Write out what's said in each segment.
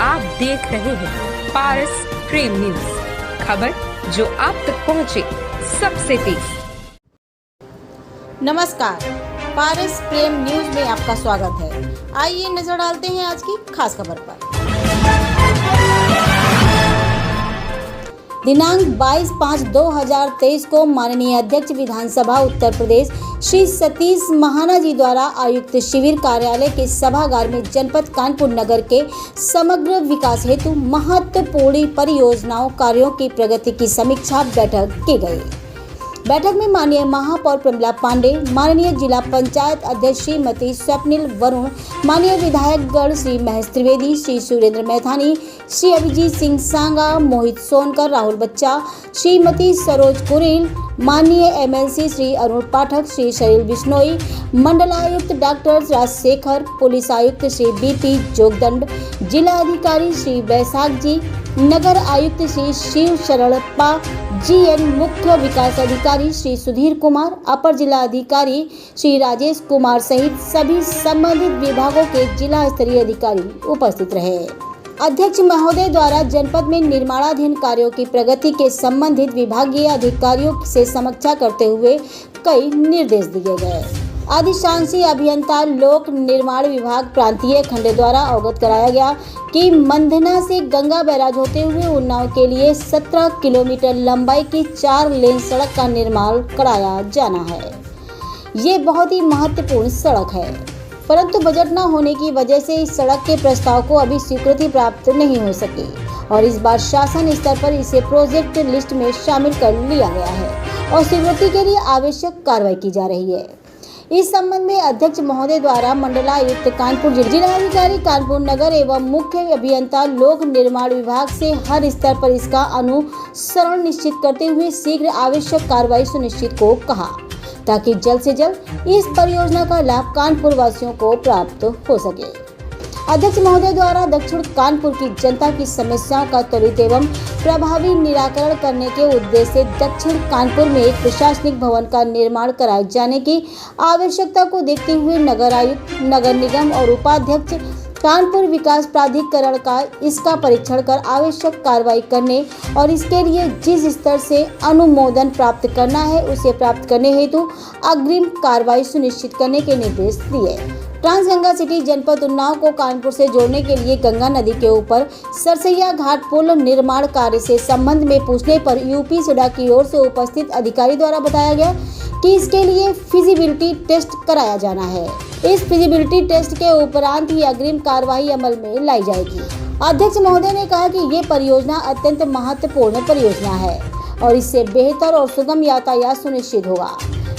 आप देख रहे हैं पारस प्रेम न्यूज, खबर जो आप तक पहुंचे सबसे तेज। नमस्कार, पारस प्रेम न्यूज में आपका स्वागत है। आइए नजर डालते हैं आज की खास खबर पर। दिनांक 22/5/2023 को माननीय अध्यक्ष विधानसभा उत्तर प्रदेश श्री सतीश महाना जी द्वारा आयुक्त शिविर कार्यालय के सभागार में जनपद कानपुर नगर के समग्र विकास हेतु महत्वपूर्ण परियोजनाओं कार्यों की प्रगति की समीक्षा बैठक की गई। बैठक में माननीय महापौर प्रमिला पांडे, माननीय जिला पंचायत अध्यक्ष श्रीमती स्वप्निल वरुण, माननीय विधायकगण श्री महेश त्रिवेदी, श्री सुरेंद्र मैथानी, श्री अभिजीत सिंह सांगा, मोहित सोनकर, राहुल बच्चा, श्रीमती सरोज कुरेल, माननीय एमएलसी श्री अरुण पाठक, श्री शरील बिश्नोई, मंडलायुक्त डॉक्टर राजशेखर, पुलिस आयुक्त श्री बीपी जोगदंड, जिला अधिकारी श्री बैसाख जी, नगर आयुक्त श्री शिव शरणप्पा जीएन, मुख्य विकास अधिकारी श्री सुधीर कुमार, अपर जिला अधिकारी श्री राजेश कुमार सहित सभी संबंधित विभागों के जिला स्तरीय अधिकारी उपस्थित रहे। अध्यक्ष महोदय द्वारा जनपद में निर्माणाधीन कार्यों की प्रगति के संबंधित विभागीय अधिकारियों से समीक्षा करते हुए कई निर्देश दिए गए। अधिशांशी अभियंता लोक निर्माण विभाग प्रांतीय खंड द्वारा अवगत कराया गया कि मंधना से गंगा बैराज होते हुए उन्नाव के लिए 17 किलोमीटर लंबाई की 4 लेन सड़क का निर्माण कराया जाना है। ये बहुत ही महत्वपूर्ण सड़क है, परंतु बजट न होने की वजह से इस सड़क के प्रस्ताव को अभी स्वीकृति प्राप्त नहीं हो सकी और इस बार शासन स्तर पर इसे प्रोजेक्ट लिस्ट में शामिल कर लिया गया है और स्वीकृति के लिए आवश्यक कार्रवाई की जा रही है। इस संबंध में अध्यक्ष महोदय द्वारा मंडलायुक्त कानपुर, जिलाधिकारी कानपुर नगर एवं मुख्य अभियंता लोक निर्माण विभाग से हर स्तर पर इसका अनुसरण निश्चित करते हुए शीघ्र आवश्यक कार्रवाई सुनिश्चित को कहा, ताकि जल्द से जल्द इस परियोजना का लाभ कानपुर वासियों को प्राप्त हो सके। अध्यक्ष महोदय द्वारा दक्षिण कानपुर की जनता की समस्याओं का त्वरित एवं प्रभावी निराकरण करने के उद्देश्य से दक्षिण कानपुर में एक प्रशासनिक भवन का निर्माण कराए जाने की आवश्यकता को देखते हुए नगर आयुक्त, नगर निगम और उपाध्यक्ष कानपुर विकास प्राधिकरण का इसका परीक्षण कर आवश्यक कार्रवाई करने और इसके लिए जिस स्तर से अनुमोदन प्राप्त करना है उसे प्राप्त करने हेतु अग्रिम कार्रवाई सुनिश्चित करने के निर्देश दिए। ट्रांसगंगा सिटी जनपद उन्नाव को कानपुर से जोड़ने के लिए गंगा नदी के ऊपर सरसैया घाट पुल निर्माण कार्य से संबंध में पूछने पर यूपी सुडा की ओर से उपस्थित अधिकारी द्वारा बताया गया कि इसके लिए फिजिबिलिटी टेस्ट कराया जाना है। इस फिजिबिलिटी टेस्ट के उपरांत ही अग्रिम कार्रवाई अमल में लाई जाएगी। अध्यक्ष महोदय ने कहा कि ये परियोजना अत्यंत महत्वपूर्ण परियोजना है और इससे बेहतर और सुगम यातायात सुनिश्चित होगा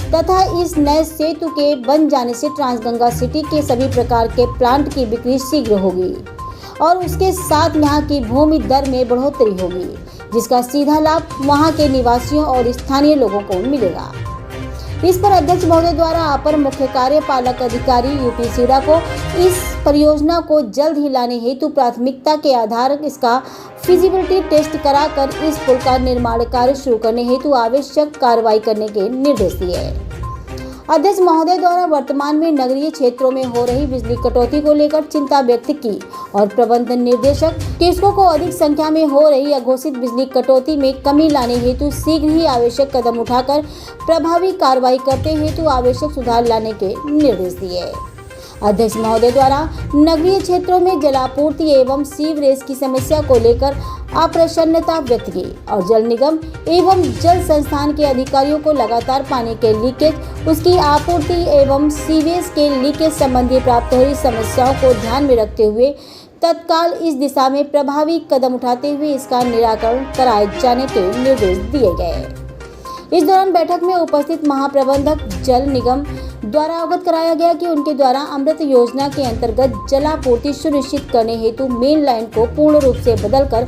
तथा इस नए सेतु के बन जाने से ट्रांसगंगा सिटी के सभी प्रकार के प्लांट की बिक्री शीघ्र होगी और उसके साथ यहाँ की भूमि दर में बढ़ोतरी होगी, जिसका सीधा लाभ वहाँ के निवासियों और स्थानीय लोगों को मिलेगा। इस पर अध्यक्ष महोदय द्वारा अपर मुख्य कार्यपालक अधिकारी यूपी सीडा को इस परियोजना को जल्द ही लाने हेतु प्राथमिकता के आधार इसका फिजिबिलिटी टेस्ट कराकर इस पुल का निर्माण कार्य शुरू करने हेतु आवश्यक कार्रवाई करने के निर्देश दिए। अध्यक्ष महोदय द्वारा वर्तमान में नगरीय क्षेत्रों में हो रही बिजली कटौती को लेकर चिंता व्यक्त की और प्रबंध निर्देशक कृषकों को अधिक संख्या में हो रही अघोषित बिजली कटौती में कमी लाने हेतु शीघ्र ही आवश्यक कदम उठाकर प्रभावी कार्रवाई करते हेतु आवश्यक सुधार लाने के निर्देश दिए। अध्यक्ष महोदय द्वारा नगरीय क्षेत्रों में जलापूर्ति एवं सीवरेज की समस्या को लेकर अप्रसन्नता व्यक्त की और जल निगम एवं जल संस्थान के अधिकारियों को लगातार पानी के लीकेज, उसकी आपूर्ति एवं सीवेज के लीकेज संबंधी प्राप्त हुई समस्याओं को ध्यान में रखते हुए तत्काल इस दिशा में प्रभावी कदम उठाते हुए इसका निराकरण कराए जाने के निर्देश दिए गए। इस दौरान बैठक में उपस्थित महाप्रबंधक जल निगम द्वारा अवगत कराया गया कि उनके द्वारा अमृत योजना के अंतर्गत जलापूर्ति सुनिश्चित करने हेतु मेन लाइन को पूर्ण रूप से बदलकर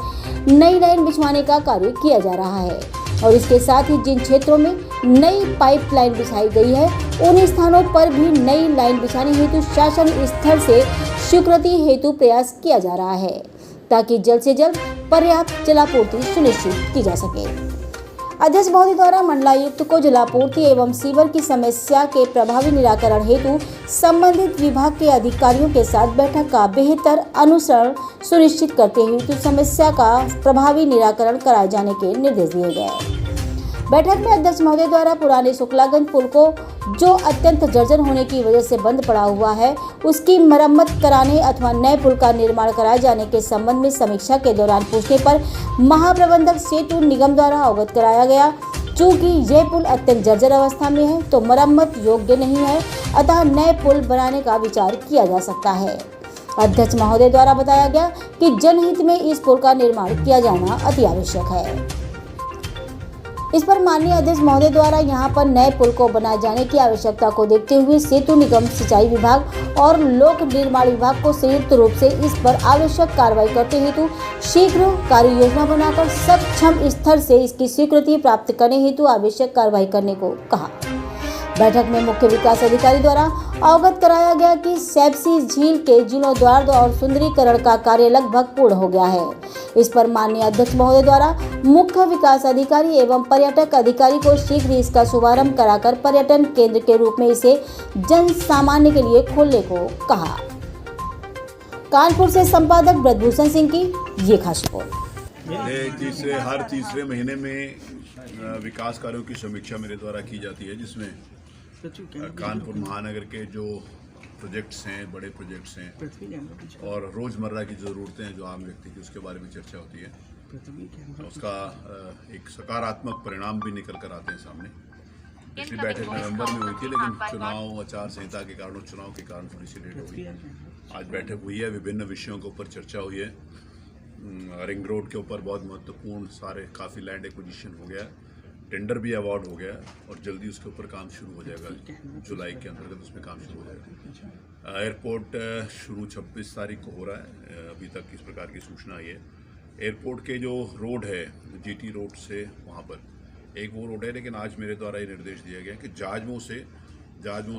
नई लाइन बिछवाने का कार्य किया जा रहा है और इसके साथ ही जिन क्षेत्रों में नई पाइपलाइन बिछाई गई है उन स्थानों पर भी नई लाइन बिछाने हेतु शासन स्तर से स्वीकृति हेतु प्रयास किया जा रहा है ताकि जल्द से जल्द पर्याप्त जलापूर्ति सुनिश्चित की जा सके। अध्यक्ष महोदय द्वारा मंडलायुक्त को जलापूर्ति एवं सीवर की समस्या के प्रभावी निराकरण हेतु संबंधित विभाग के अधिकारियों के साथ बैठक का बेहतर अनुसरण सुनिश्चित करते हुए समस्या का प्रभावी निराकरण कराए जाने के निर्देश दिए गए। बैठक में अध्यक्ष महोदय द्वारा पुराने शुक्लागंज पुल को जो अत्यंत जर्जर होने की वजह से बंद पड़ा हुआ है, उसकी मरम्मत कराने अथवा नए पुल का निर्माण कराए जाने के संबंध में समीक्षा के दौरान पूछने पर महाप्रबंधक सेतु निगम द्वारा अवगत कराया गया। चूँकि यह पुल अत्यंत जर्जर अवस्था में है तो मरम्मत योग्य नहीं है, अतः नए पुल बनाने का विचार किया जा सकता है। अध्यक्ष महोदय द्वारा बताया गया कि जनहित में इस पुल का निर्माण किया जाना अति आवश्यक है। इस पर माननीय अध्यक्ष महोदय द्वारा यहां पर नए पुल को बनाए जाने की आवश्यकता को देखते हुए सेतु निगम, सिंचाई विभाग और लोक निर्माण विभाग को संयुक्त रूप से इस पर आवश्यक कार्रवाई करते हेतु शीघ्र कार्य योजना बनाकर सक्षम स्तर से इसकी स्वीकृति प्राप्त करने हेतु आवश्यक कार्रवाई करने को कहा। बैठक में मुख्य विकास अधिकारी द्वारा अवगत कराया गया कि सैपसी झील के जीर्णोद्धार और सुंदरीकरण का कार्य लगभग पूर्ण हो गया है। इस पर माननीय अध्यक्ष महोदय द्वारा मुख्य विकास अधिकारी एवं पर्यटक अधिकारी को शीघ्र इसका शुभारंभ कराकर पर्यटन केंद्र के रूप में इसे जन सामान्य के लिए खोलने को कहा। कानपुर से संपादक ब्रजभूषण सिंह की ये खास रिपोर्ट। हर तीसरे महीने में विकास कार्यों की समीक्षा मेरे द्वारा की जाती है, जिसमें कानपुर महानगर के जो प्रोजेक्ट्स हैं, बड़े प्रोजेक्ट्स हैं और रोज़मर्रा की ज़रूरतें हैं जो आम व्यक्ति की, उसके बारे में चर्चा होती है। उसका एक सकारात्मक परिणाम भी निकल कर आते हैं सामने। पिछली बैठक नवंबर में हुई थी, लेकिन चुनाव आचार संहिता के कारण, चुनाव के कारण थोड़ी सी लेट हो गई। आज बैठक हुई है, विभिन्न विषयों के ऊपर चर्चा हुई है। रिंग रोड के ऊपर बहुत महत्वपूर्ण काफ़ी लैंड एक्विजिशन हो गया है, टेंडर भी अवार्ड हो गया है और जल्दी उसके ऊपर काम शुरू हो जाएगा। जुलाई के अंतर्गत उसमें काम शुरू हो जाएगा। एयरपोर्ट शुरू 26 तारीख को हो रहा है, अभी तक इस प्रकार की सूचना आई है। एयरपोर्ट के जो रोड है, जीटी रोड से वहाँ पर एक वो रोड है, लेकिन आज मेरे द्वारा ये निर्देश दिया गया कि जहाजों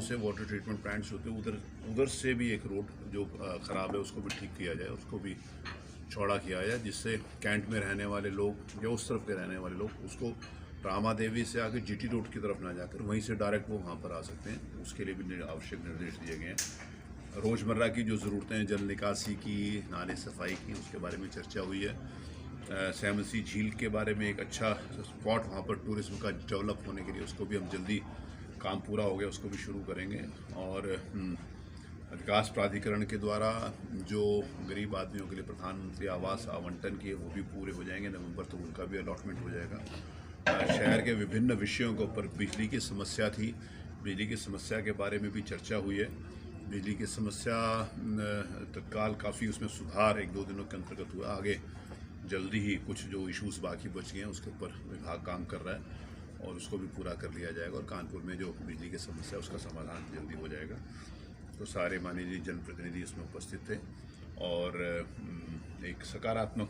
से वाटर ट्रीटमेंट प्लांट्स होते हैं, उधर से भी एक रोड जो ख़राब है उसको भी ठीक किया जाए, उसको भी चौड़ा किया जाए, जिससे कैंट में रहने वाले लोग या उस तरफ के रहने वाले लोग उसको रामा देवी से आके जीटी रोड की तरफ ना जाकर वहीं से डायरेक्ट वो वहाँ पर आ सकते हैं। उसके लिए भी आवश्यक निर्देश दिए गए हैं। रोज़मर्रा की जो ज़रूरतें हैं, जल निकासी की, नाले सफाई की, उसके बारे में चर्चा हुई है। सैमसी झील के बारे में एक अच्छा स्पॉट वहाँ पर टूरिज्म का डेवलप होने के लिए, उसको भी हम जल्दी काम पूरा हो गया उसको भी शुरू करेंगे। और विकास प्राधिकरण के द्वारा जो गरीब आदमियों के लिए प्रधानमंत्री आवास आवंटन किए वो भी पूरे हो जाएंगे नवंबर, तो उनका भी अलॉटमेंट हो जाएगा। शहर के विभिन्न विषयों के ऊपर, बिजली की समस्या थी, बिजली की समस्या के बारे में भी चर्चा हुई है। बिजली की समस्या तत्काल काफ़ी उसमें सुधार 1-2 दिनों के अंतर्गत हुआ। आगे जल्दी ही कुछ जो इश्यूज़ बाकी बच गए हैं उसके ऊपर विभाग काम कर रहा है और उसको भी पूरा कर लिया जाएगा और कानपुर में जो बिजली की समस्या है उसका समाधान जल्दी हो जाएगा। तो सारे माननीय जनप्रतिनिधि इसमें उपस्थित थे और एक सकारात्मक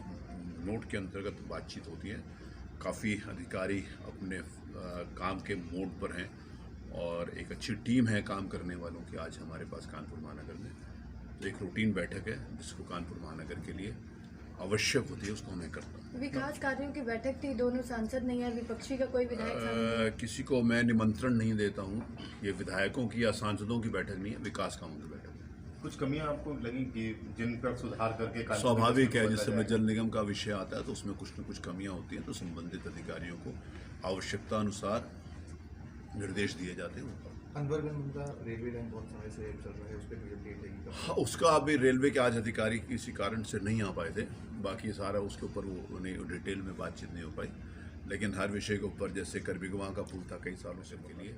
नोट के अंतर्गत बातचीत होती है। काफ़ी अधिकारी अपने काम के मोड पर हैं और एक अच्छी टीम है काम करने वालों की आज हमारे पास कानपुर महानगर में। तो एक रूटीन बैठक है जिसको कानपुर महानगर के लिए आवश्यक होती है, उसको मैं करता हूँ। विकास कार्यों की बैठक थी, दोनों सांसद नहीं है, विपक्षी का कोई विधायक किसी को मैं निमंत्रण नहीं देता हूँ। ये विधायकों की या सांसदों की बैठक नहीं है, विकास कामों की बैठक है। कुछ कमियां आपको लगी कि जिन पर सुधार करके स्वाभाविक है, जिस समय जल निगम का विषय आता है तो उसमें कुछ न कुछ कमियां होती हैं, तो संबंधित अधिकारियों को आवश्यकता अनुसार निर्देश दिए जाते हैं। अनवरगंज मुद्दा रेलवे लाइन बहुत समय से चल रहा है, उस पर भी अपडेट देगी? हाँ, उसका अभी रेलवे के आज अधिकारी किसी कारण से नहीं आ पाए थे, बाकी सारा उसके ऊपर वो उन्हें डिटेल में बातचीत नहीं हो पाई। लेकिन हर विषय के ऊपर, जैसे करबीगुआ का पुल था, कई सालों से के लिए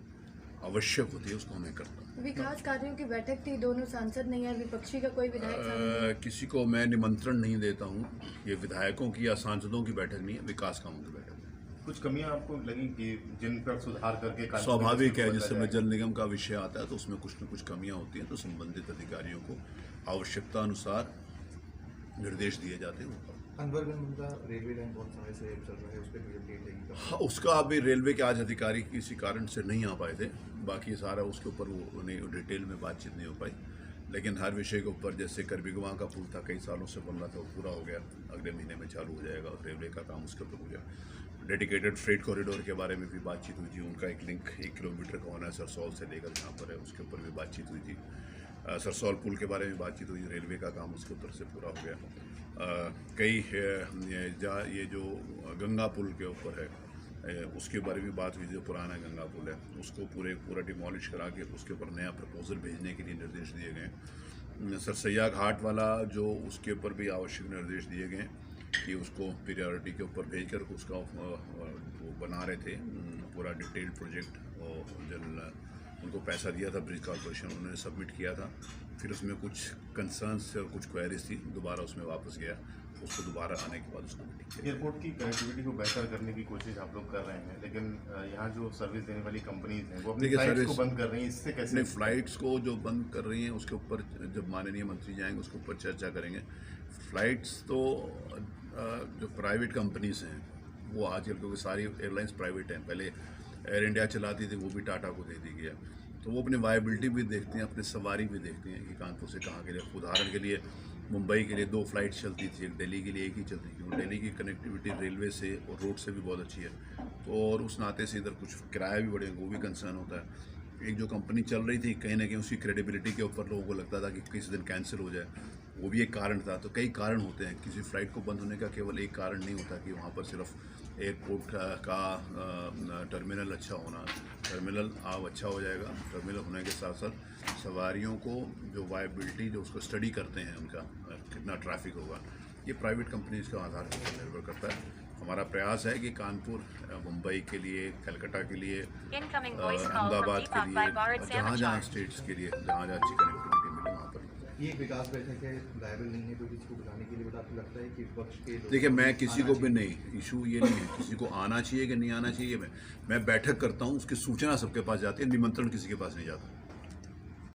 आवश्यक होती है, उसको मैं करता हूँ। विकास कार्यों की बैठक थी, दोनों सांसद नहीं है, विपक्षी का कोई विधायक किसी को मैं निमंत्रण नहीं देता हूँ। ये विधायकों की या सांसदों की बैठक नहीं है, विकास कामों की बैठक है। कुछ कमियां आपको लगी कि जिन पर सुधार करके स्वाभाविक है, जिस समय जल निगम का विषय आता है तो उसमें कुछ न कुछ कमियां होती हैं, तो संबंधित अधिकारियों को आवश्यकता अनुसार निर्देश दिए जाते हैं। अनवरगंज मुद्दा रेलवे लाइन बहुत समय से चल रहा है, उस पर भी अपडेट देगी? हाँ, उसका अभी रेलवे के आज अधिकारी किसी कारण से नहीं आ पाए थे, बाकी सारा उसके ऊपर वो उन्हें डिटेल में बातचीत नहीं हो पाई। लेकिन हर विषय के ऊपर, जैसे करबिगवा का पुल था, कई सालों से बन रहा था, वो पूरा हो गया, अगले महीने में चालू हो जाएगा। और रेलवे का काम उसके ऊपर हो गया। डेडिकेटेड फ्रेट कॉरिडोर के बारे में भी बातचीत हुई थी। उनका एक लिंक 1 किलोमीटर का होना है सरसौल से लेकर जहाँ पर है, उसके ऊपर भी बातचीत हुई थी। सरसौल पुल के बारे में बातचीत हुई, रेलवे का काम उसके ऊपर से पूरा हो गया। कई ये जो गंगा पुल के ऊपर है, उसके बारे में बात हुई, जो पुराना गंगा पुल है उसको पूरा डिमोलिश करा के उसके ऊपर नया प्रपोजल भेजने के लिए निर्देश दिए गए। सरसैया घाट वाला जो, उसके ऊपर भी आवश्यक निर्देश दिए गए कि उसको प्रियोरिटी के ऊपर भेज कर उसका वो बना रहे थे पूरा डिटेल्ड प्रोजेक्ट। और उनको पैसा दिया था ब्रिज कॉर्पोरेशन, उन्होंने सबमिट किया था। फिर उसमें कुछ कंसर्न्स और कुछ क्वेरीज थी, दोबारा उसमें वापस गया, उसको दोबारा आने के बाद उसको मीटिंग किया। एयरपोर्ट की कनेक्टिविटी को बेहतर करने की कोशिश आप लोग कर रहे हैं, लेकिन यहाँ जो सर्विस देने वाली कंपनीज हैं वो अपनी फ्लाइट्स को बंद कर रही हैं, इससे कैसे? अपने फ्लाइट्स को जो बंद कर रही हैं उसके ऊपर जब माननीय मंत्री जाएंगे उसके ऊपर चर्चा करेंगे। फ्लाइट्स तो जो प्राइवेट कंपनीज हैं वो आजकल, क्योंकि सारी एयरलाइंस प्राइवेट हैं, पहले एयर इंडिया चलाती थी, वो भी टाटा को दे दी गया, तो वो अपनी वायबिलिटी भी देखते हैं, अपनी सवारी भी देखते हैं कि कानपुर से कहाँ के लिए। उदाहरण के लिए मुंबई के लिए 2 फ्लाइट चलती थी, एक दिल्ली के लिए एक ही चलती थी। और दिल्ली की कनेक्टिविटी रेलवे से और रोड से भी बहुत अच्छी है, तो और उस नाते से इधर कुछ किराया भी बढ़ेगा, वो भी कंसर्न होता है। एक जो कंपनी चल रही थी, कहीं ना कहीं उसकी क्रेडिबिलिटी के ऊपर लोगों को लगता था कि किसी दिन कैंसिल हो जाए, वो भी एक कारण था। तो कई कारण होते हैं, किसी फ्लाइट को बंद होने का केवल एक कारण नहीं होता कि वहाँ पर सिर्फ एयरपोर्ट का टर्मिनल अच्छा होना। टर्मिनल अब अच्छा हो जाएगा, टर्मिनल होने के साथ साथ सवारियों को जो वायबिलिटी, जो उसको स्टडी करते हैं उनका कितना ट्रैफिक होगा, ये प्राइवेट कंपनीज के आधार पर निर्भर करता है। हमारा प्रयास है कि कानपुर, मुंबई के लिए, कलकत्ता के लिए, अहमदाबाद के लिए, जहाँ जहाँ स्टेट्स के लिए, जहाँ जहाँ अच्छी कनेक्टिविटी मिले वहाँ पर। ये विकास बैठक है, लायबल नहीं है तो किसी को बुलाने के लिए, बट आपको लगता है कि विपक्ष के लोग? देखिए, मैं किसी को भी नहीं, इशू ये नहीं है किसी को आना चाहिए कि नहीं आना चाहिए। मैं बैठक करता हूँ, उसकी सूचना सबके पास जाती है, निमंत्रण किसी के पास नहीं जाता।